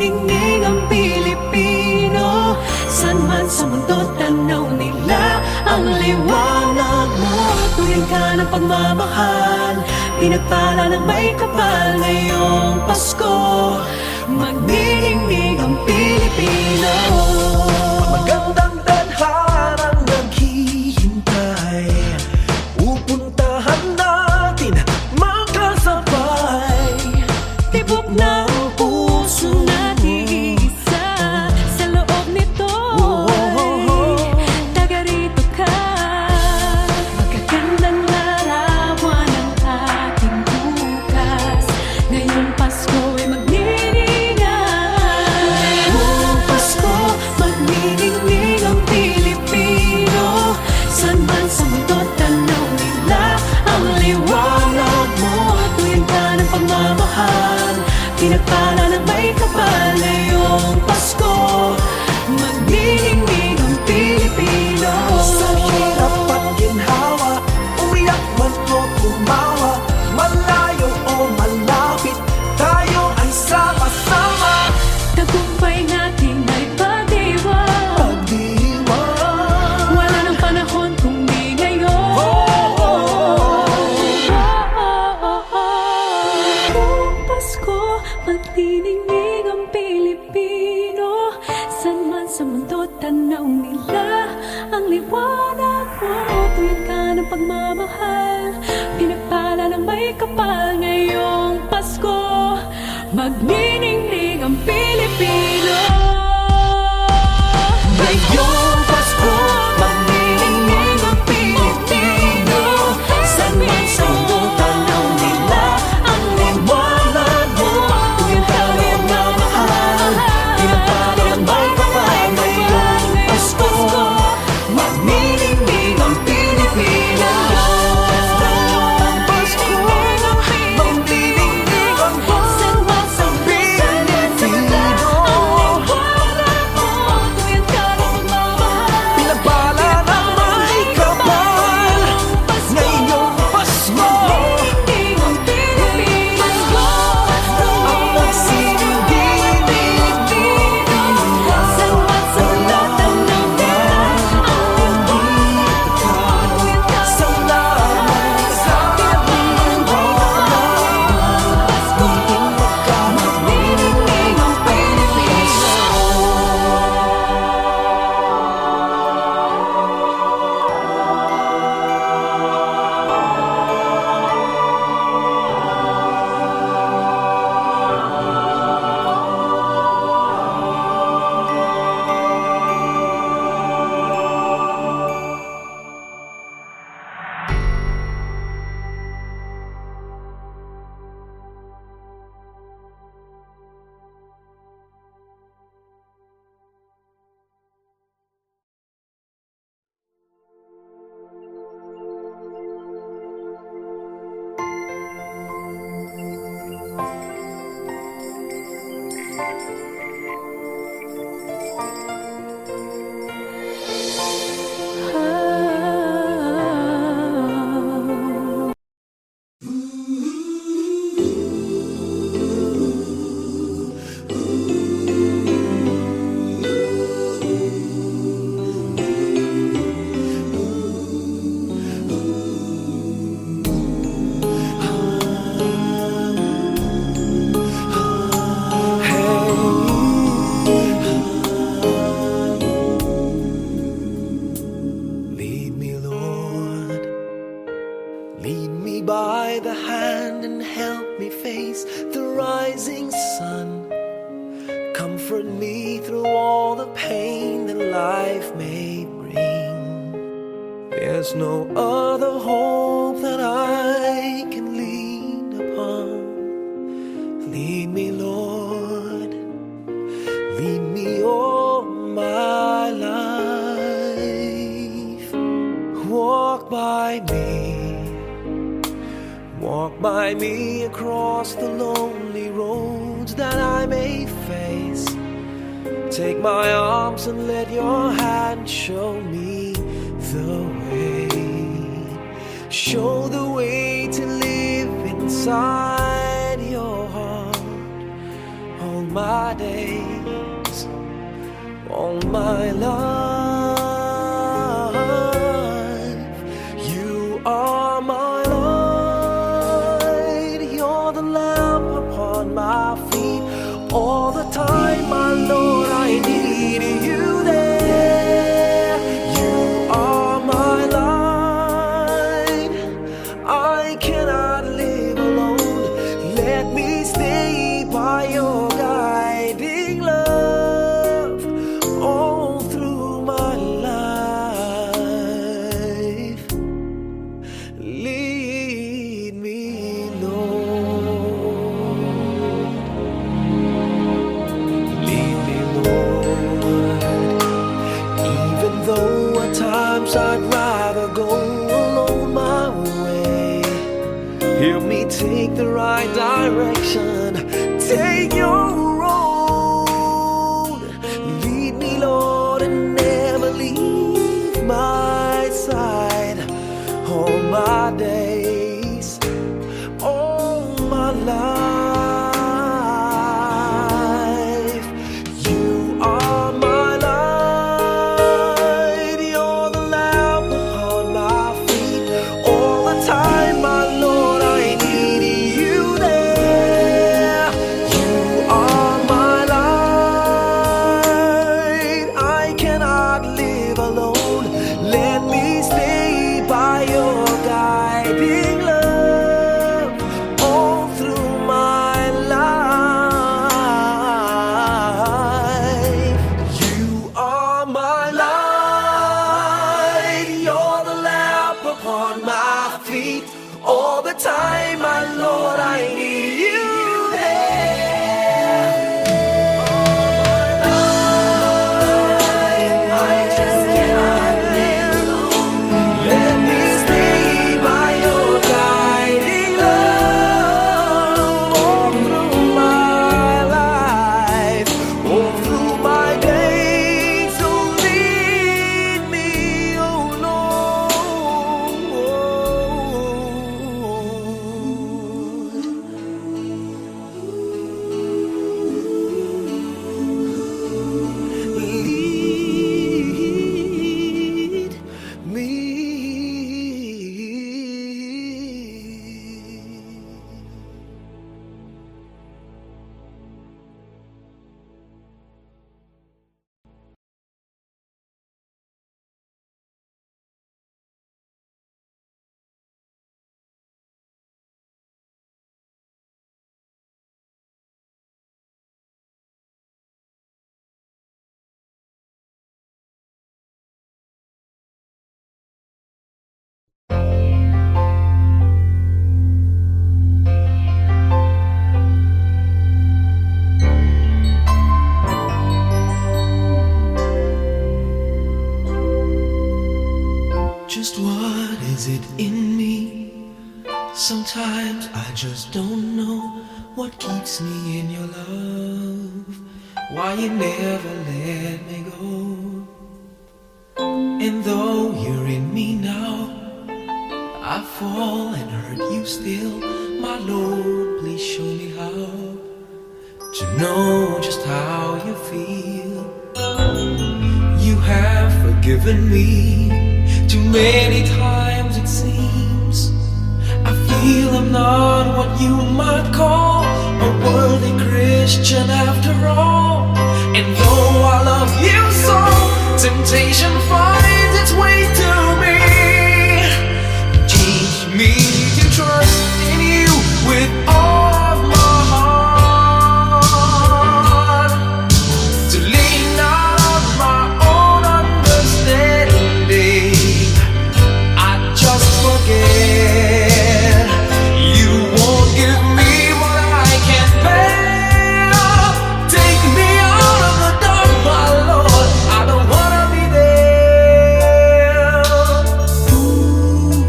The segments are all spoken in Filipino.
magniningning ang Pilipino. San man sa mundo tanaw nila ang liwanag mo. Tuwing ka ng pagmamahal, pinagpala ng may kapal. Ngayong Pasko, magniningning ang Pilipino. Magandang tadharang naghihintay, pupuntahan natin makasabay. Tibok ng puso natin isa sa loob nito. Taga rito ka, magagandang larawan ng ating bukas. Ngayong Pasko ay magniningay. Ngayong Pasko, magniningning ang Pilipino. San man sa mundo tanaw nila ang liwanag mo. Tuwing ka ng pagmamahal, pinagpala ng may kapal. Ngayong Pasko, magniningning ang Pilipino. Sa hirap at ginhawa, umiyak man o tumawa, malayo o malapit, tayo ay sama-sama. Tagumpay natin ay pagdiwang. Pagdiwang, Wala nang panahon kung di ngayon. Ngayong Pasko, magniningning ang Pilipino. San man sa mundo tanaw nila ang liwanag mo. Tuwing ka ng pagmamahal, pinagpala ng may kapal. Ngayong Pasko, magniningning ang Pilipino. ngayong Pasko, magniningning ang Pilipino. San man sa mundo tanaw nila ang liwanag mo. Tuwing ka ng pagmamahal, pinagpala ng may kapal. Ngayong Pasko, magniningning ang Pilipino. Pasko, magniningning ang San man sa mundo tanaw nila ang liwanag mo. Tuwing ka ng pagmamahal, pinagpala ng may kapal. Ngayong Pasko, magniningning ang Pilipino. ang magsisindinig San man sa mundo tanaw nila ang liwanag mo. Tuwing ka salamat sa ating Pasko, magniningning ang Pilipino. Lead me, Lord. Lead me by the hand and help me face the rising sun. Comfort me through all the pain that life may bring. There's no other hope that I can lean upon. Lead me, Lord. Lead me all my life. Walk by me across the lonely roads that I may face. Take my arms and let your hand show me the way. Show the way to live inside your heart all my days. days, all my life. You are my light, you're the lamp upon my feet. All the time, my Lord, I need you there. You are my light, I cannot live alone. Let me stay by your guiding love all through my life. Lead me, Lord. Lead me, Lord. Even though at times I'd rather go alone my way, help me take the right direction. Take your road. Lead me, Lord, and never leave my side. All my days, all my life. You are my light, you're the lamp upon my feet. All the time, my Lord, I need you there. You are my light, I cannot live alone. Let me stay by your guiding love all through my life. You are my light, you're the lamp upon my feet. All the time, my Lord, I need you there. I just cannot live alone. Let me stay by your guiding love all through my life, all through my days. So lead me, oh Lord. Lead me. Just what is it in me? Sometimes I just don't know what keeps me in your love. Why you never let me go. And though you're in me now, I fall and hurt you still. My Lord, please show me how to know just how you feel. You have forgiven me too many times, it seems. I feel I'm not what you might call a worthy Christian after all. And though I love you so, temptation finds its way to me. Teach me to trust in you with all of my heart, to lean not on my own understanding. I just forget you won't give me what I can't bear. Take me out of the dark, my Lord, I don't wanna be there. Ooh.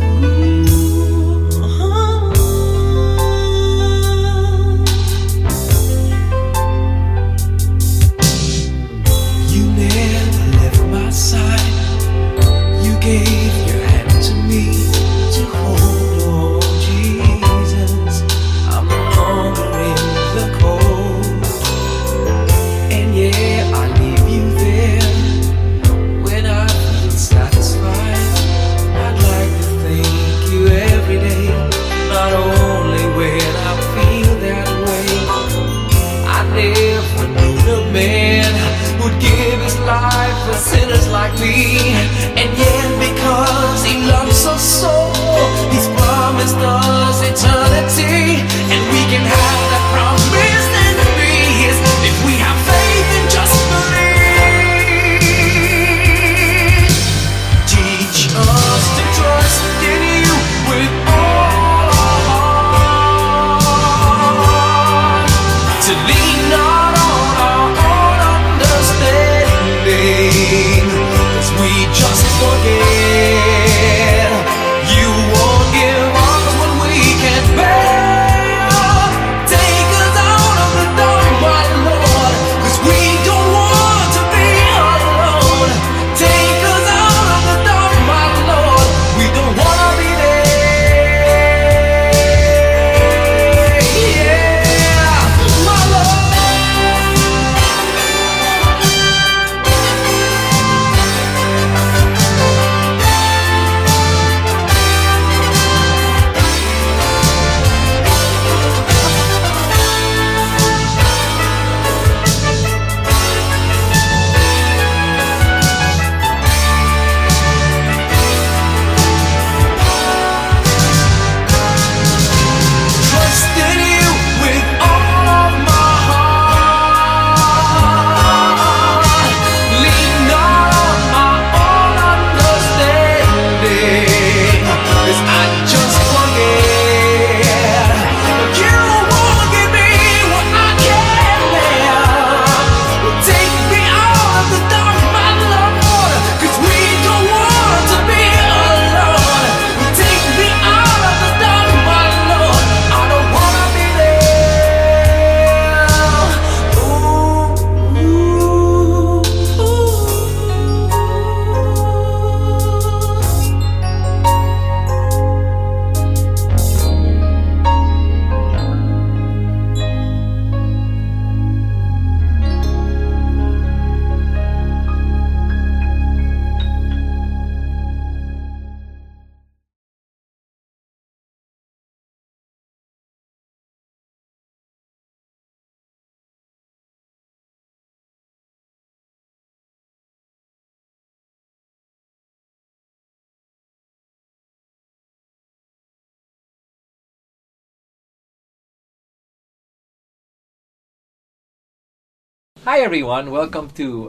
Hi everyone, welcome to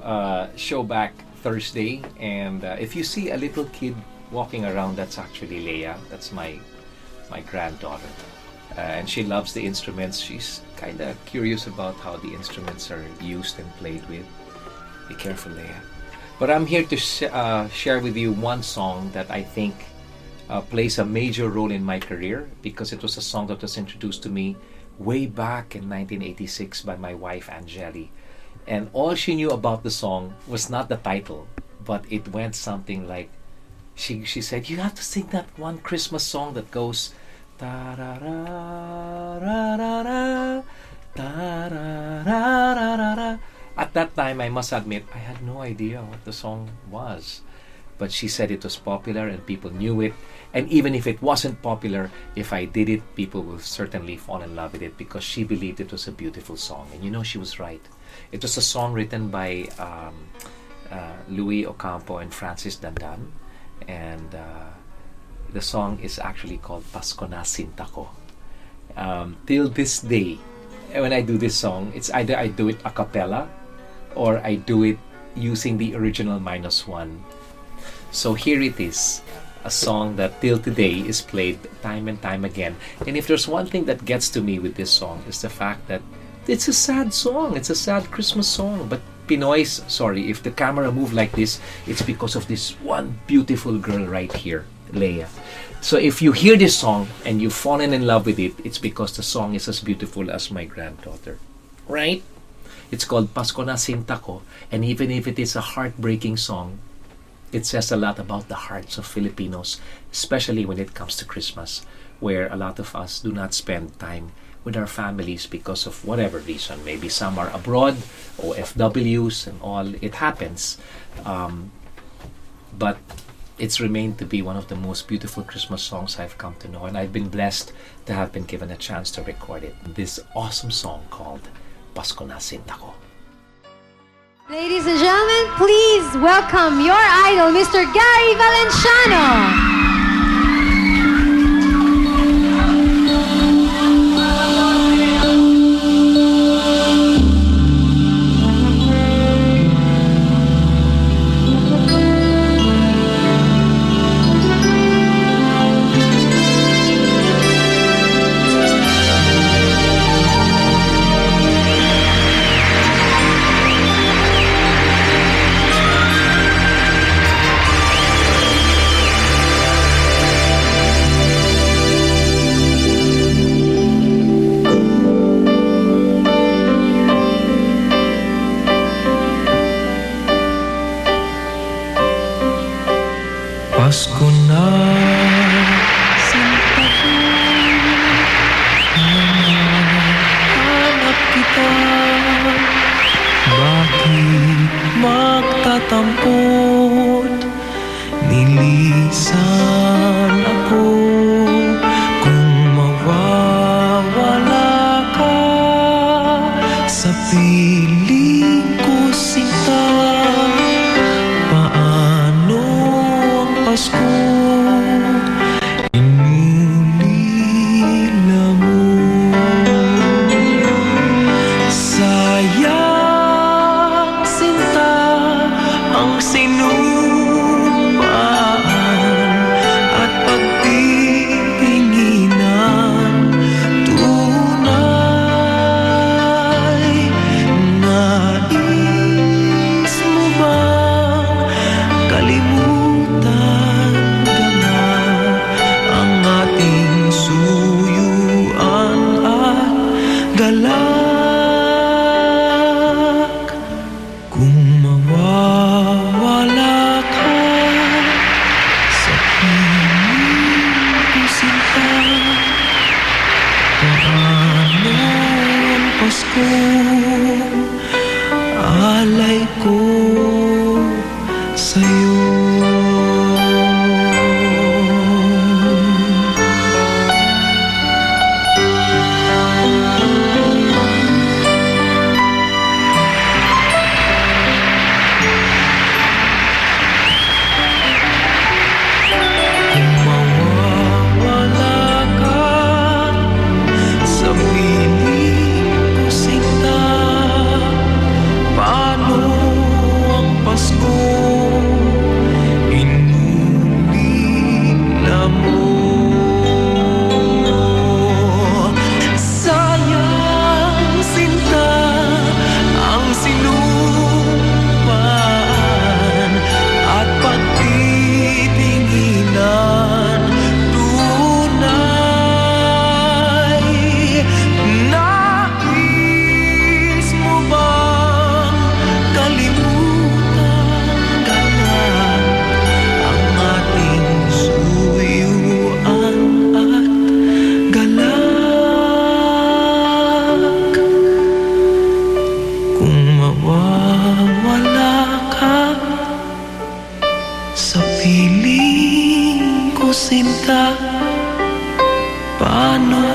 Showback Thursday. And if you see a little kid walking around, that's actually Leia. That's my granddaughter, and she loves the instruments. She's kind of curious about how the instruments are used and played with. Be careful, Leia. But I'm here to share with you one song that I think plays a major role in my career, because it was a song that was introduced to me way back in 1986 by my wife Angeli. And all she knew about the song was not the title, but it went something like, she said, "You have to sing that one Christmas song that goes ta-ra-ra-ra-ra-ra, ta-ra-ra-ra-ra-ra." At that time, I must admit, I had no idea what the song was. But she said it was popular and people knew it. And even if it wasn't popular, if I did it, people will certainly fall in love with it, because she believed it was a beautiful song. And you know, she was right. It was a song written by Louis Ocampo and Francis Dandan. And the song is actually called Pasko na Sinta Ko. Till this day, when I do this song, it's either I do it a cappella or I do it using the original -1. So here it is, a song that till today is played time and time again. And if there's one thing that gets to me with this song, is the fact that it's a sad song. It's a sad Christmas song. But Pinoys, sorry, if the camera moved like this, it's because of this one beautiful girl right here, Leia. So if you hear this song and you've fallen in love with it, it's because the song is as beautiful as my granddaughter. Right? It's called Pasko na Sinta Ko. And even if it is a heartbreaking song, it says a lot about the hearts of Filipinos, especially when it comes to Christmas, where a lot of us do not spend time with our families because of whatever reason. Maybe some are abroad, or FWs and all. It happens. But it's remained to be one of the most beautiful Christmas songs I've come to know, and I've been blessed to have been given a chance to record it. This awesome song called Pasko na Sinta Ko. Ladies and gentlemen, please welcome your idol, Mr. Gary Valenciano. Pasko na Sinta ko, hanap kita. Bakit magtatampot? Nilisan ako kung mawawala ka sa piling ko, Sinta. Paano ang Pasko inulila mo? Sayang, Sinta, ang sinumpaan at pagtitinginan. Tunay, nais mo bang kalimutan ka na ang ating suyuan at galak? Kung mawawala ka sa piling ko, Sinta, paano ang Pasko alay ko sa'yo? Kung mawawala ka sa piling ko, Sinta, Pasko inulila mo. Sayang sinta ang sinumpan at pagtitinginan tunay. Nais mo bang kalimutan ka na ang ating suyuan at galak? Kung mawawala ka sa piling ko, sinta, paano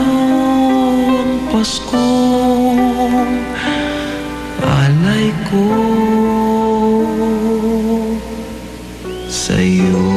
ang Paskong alay ko sa'yo?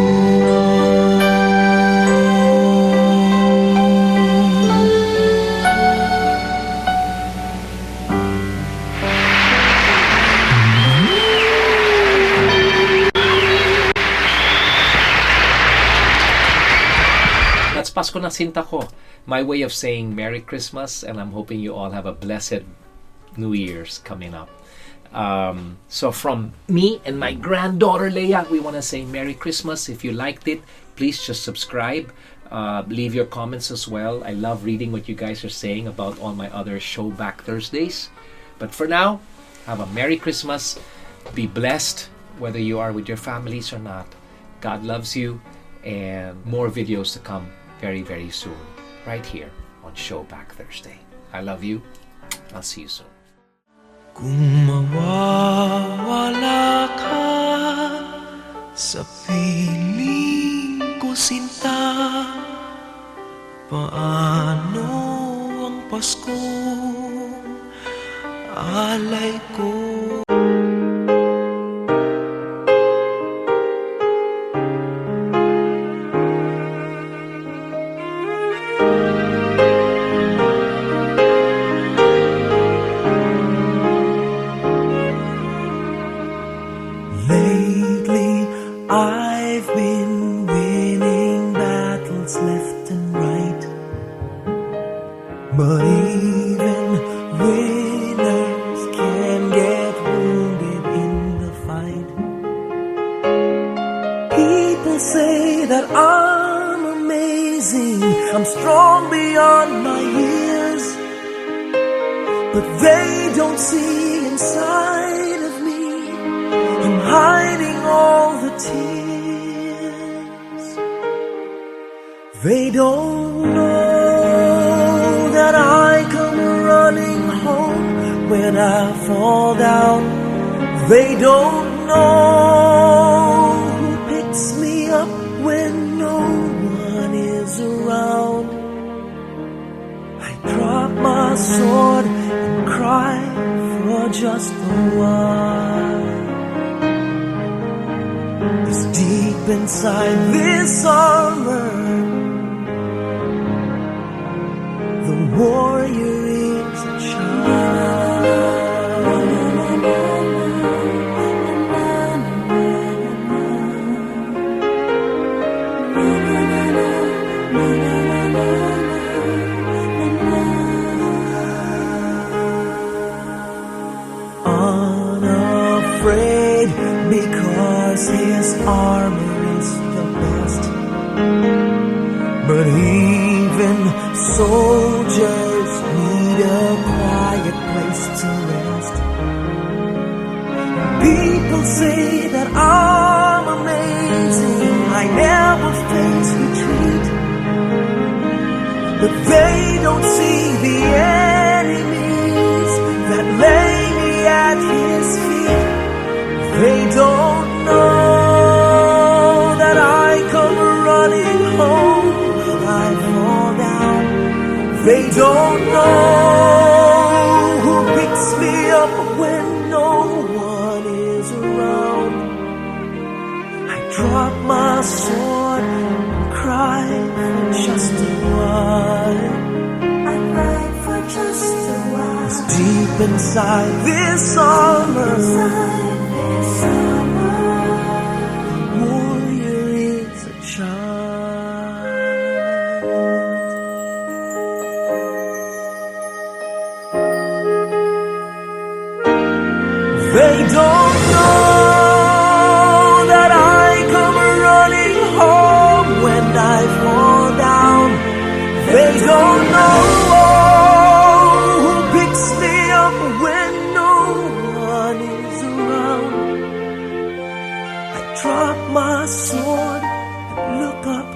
That's Pasko na Sinta Ko. My way of saying Merry Christmas, and I'm hoping you all have a blessed New Year's coming up. So from me and my granddaughter Leia, we want to say Merry Christmas. If you liked it, please just subscribe. Leave your comments as well. I love reading what you guys are saying about all my other Showback Thursdays. But for now, have a Merry Christmas. Be blessed, whether you are with your families or not. God loves you, and more videos to come very, very soon, right here on Showback Thursday. I love you. I'll see you soon. Kung mawawala ka sa piling ko, sinta, paano ang Pasko alay ko? Lately, I've been winning battles left and right, but even winners can get wounded in the fight. People say that I'm amazing, I'm strong beyond my years, but they don't see inside of me. I'm hiding all the tears. They don't know that I come running home when I fall down. They don't know who picks me up when no one is around. I drop my sword and cry for just a while. It's deep inside this armor, the warrior is a unafraid because his armor is the best. But even soldiers need a quiet place to rest. People say that I'm amazing, I never face retreat, but they don't see the enemies that lay me at his feet. They don't know that I come running home when I fall down. They don't know who picks me up when no one is around. I drop my sword and cry for just a while. I cry for just a while. It's deep inside this armor. They don't know that I come running home when I fall down. They don't know who picks me up when no one is around. I drop my sword and look up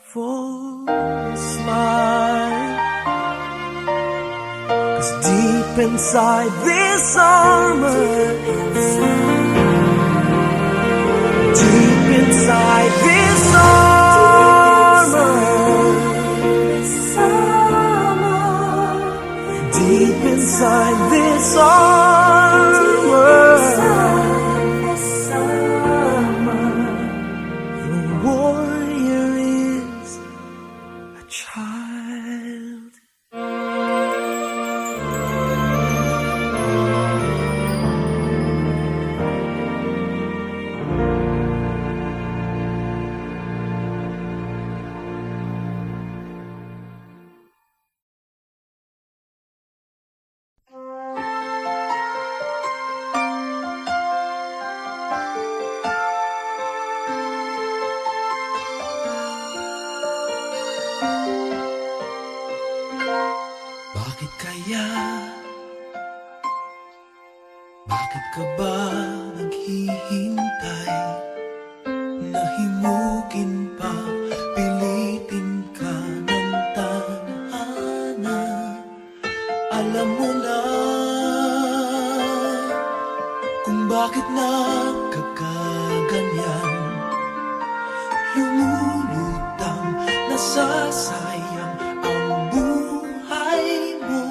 for a smile. 'Cause deep inside this armor, deep inside this armor, deep inside this armor, the warrior is a child. Bakit kaya? Bakit ka ba naghihintay? Nahimukin pa, pilitin ka ng tadhana. Alam mo na kung bakit nagkakaganyan. Lumulutang, nasasayang ang buhay mo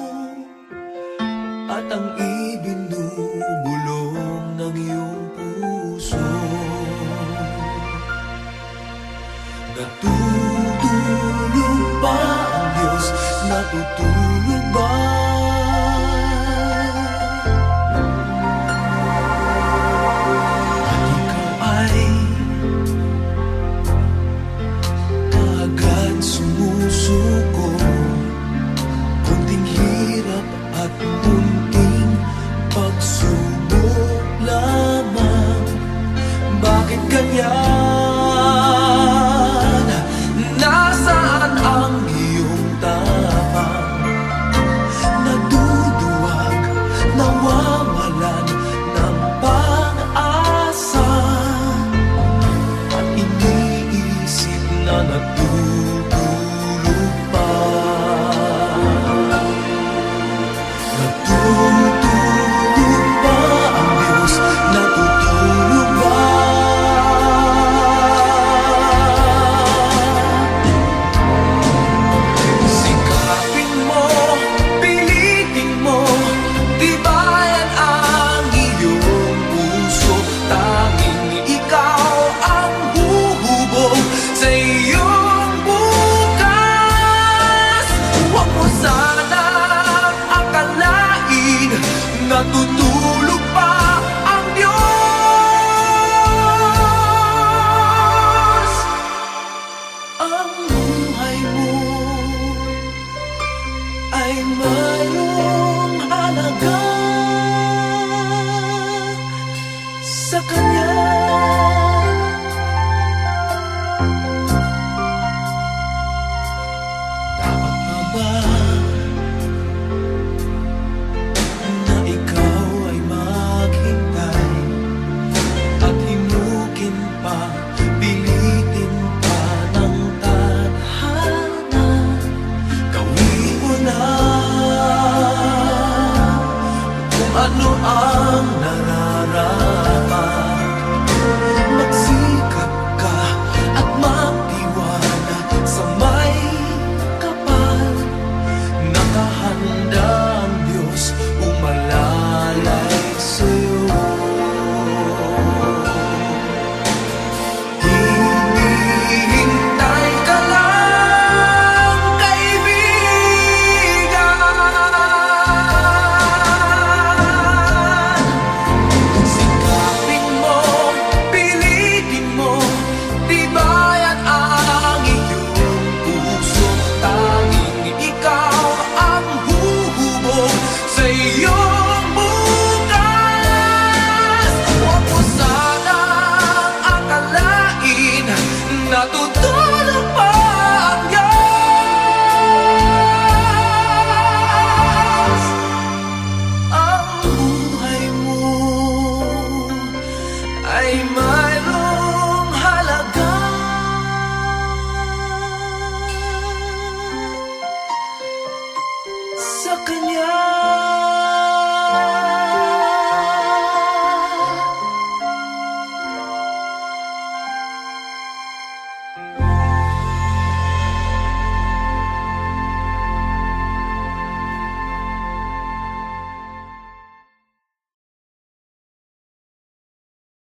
at ang ibinubulong ng iyong puso. Natutulog ba ang Diyos? Natutulog ba? At ikaw ay kaagad sumusuko. Kunting hirap at munting pagsubok lamang. Bakit ganyan? Nasaan ang iyong tapang? Naduduwag, nawawalan ng pag-asa. At iniisip na natutulog pa. Natutulog ba ang Diyos? Natutulog ba? Sikapin mo, pilitin mo, tibayan ang iyong puso. Tanging ikaw ang huhubog sa iyong bukas. Huwag mo sanang akalain natutulog pa ang Diyos. Ang buhay mo ay mayroong halaga sa Kanya.